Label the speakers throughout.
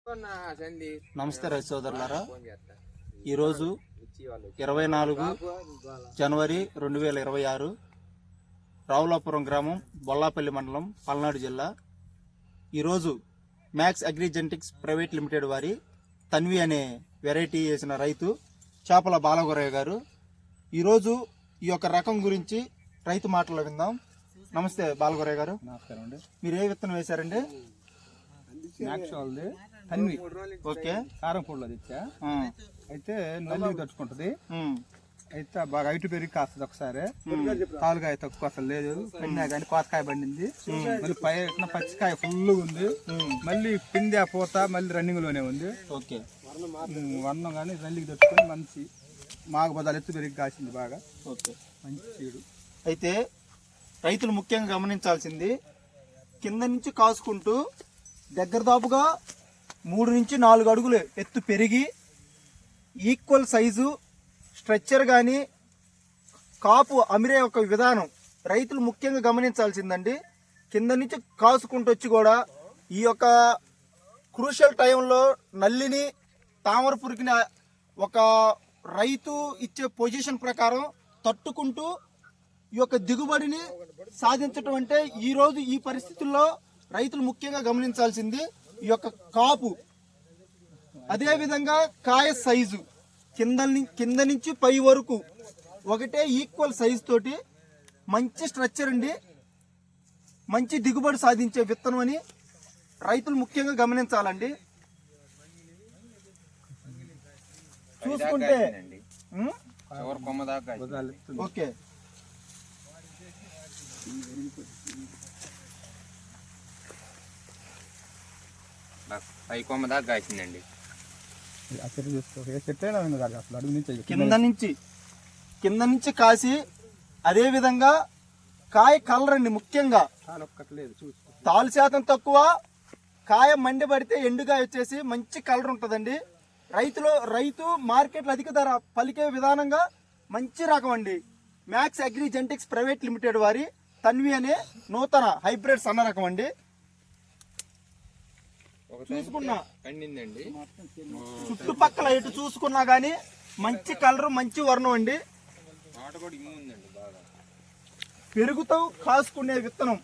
Speaker 1: నమస్తే రైతు సోదరులారా, ఈరోజు 24 జనవరి 2026 రావులాపురం గ్రామం బొల్లాపల్లి మండలం పల్నాడు జిల్లా. ఈరోజు మ్యాక్స్ అగ్రిజెంటిక్స్ ప్రైవేట్ లిమిటెడ్ వారి తన్వి అనే వెరైటీ వేసిన రైతు చేపల బాలగురయ్య గారు. ఈరోజు ఈ యొక్క రకం గురించి రైతు మాటలు విందాం. నమస్తే బాలగురయ్య గారు.
Speaker 2: నమస్కారం అండి.
Speaker 1: మీరు ఏ విత్తనం వేశారండి?
Speaker 2: తన్వి.
Speaker 1: ఓకే,
Speaker 2: కారం పొడిలో తెచ్చా. అయితే నల్లి తట్టుకుంటది. అయితే బాగా హైట్ పెరిగి కాస్తుంది. ఒకసారి తాలుకాయ తక్కువ అసలు లేదు, పెన్నా కానీ కోతకాయ పండింది. మళ్ళీ పైన పచ్చికాయ ఫుల్ ఉంది. మళ్ళీ పిండి పూత మళ్ళీ రన్నింగ్ లోనే ఉంది.
Speaker 1: ఓకే,
Speaker 2: వర్ణం కానీ నల్లికి తట్టుకొని మంచి మాకు బదాలు ఎత్తు పెరిగి కాసింది బాగా.
Speaker 1: ఓకే,
Speaker 2: మంచి చీడు.
Speaker 1: అయితే రైతులు ముఖ్యంగా గమనించాల్సింది, కింద నుంచి కాసుకుంటూ దగ్గర దాపుగా 3 నుంచి 4 అడుగులు ఎత్తు పెరిగి ఈక్వల్ సైజు స్ట్రక్చర్ కానీ కాపు అమిరే ఒక విధానం రైతులు ముఖ్యంగా గమనించాల్సిందండి. కింద నుంచి కాసుకుంటూ వచ్చి కూడా ఈ యొక్క క్రూషియల్ టైంలో నల్లిని తామర పురుగుని ఒక రైతు ఇచ్చే పొజిషన్ ప్రకారం తట్టుకుంటూ ఈ యొక్క దిగుబడిని సాధించటం అంటే ఈరోజు ఈ పరిస్థితుల్లో రైతులు ముఖ్యంగా గమనించాల్సింది ఈ యొక్క కాపు, అదేవిధంగా కాయ సైజు కింద నుంచి పై వరకు ఒకటే ఈక్వల్ సైజు తోటి మంచి స్ట్రక్చర్ అండి, మంచి దిగుబడి సాధించే విత్తనం అని రైతులు ముఖ్యంగా గమనించాలండి. చూసుకుంటే ఓకే,
Speaker 3: పై కొమ్మ దాకా కాసిందండి.
Speaker 1: కింద నుంచి కాసి అదే విధంగా కాయ కలర్ అండి, ముఖ్యంగా తాలు శాతం తక్కువ, కాయ మండి పడితే ఎండుగా వచ్చేసి మంచి కలర్ ఉంటుందండి. రైతు మార్కెట్లో అధిక ధర పలికే విధానంగా మంచి రకం అండి. మ్యాక్స్ అగ్రిజెంటిక్స్ ప్రైవేట్ లిమిటెడ్ వారి తన్వి అనే నూతన హైబ్రిడ్ సన్న రకం అండి. చూసుకున్నా చుట్టుపక్కల ఎటు చూసుకున్నా గానీ మంచి కలర్, మంచి వర్ణం అండి. పెరుగుతూ కాసుకునే విత్తనం.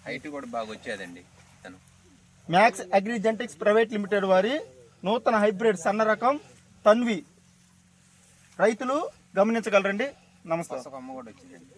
Speaker 3: హైట్ కూడా బాగా వచ్చేదండి.
Speaker 1: మ్యాక్స్ అగ్రిజెంటిక్స్ ప్రైవేట్ లిమిటెడ్ వారి నూతన హైబ్రిడ్ సన్న రకం తన్వి రైతులు గమనించగలరండి. నమస్కారం.
Speaker 3: కొమ్మ కూడా వచ్చిందండి.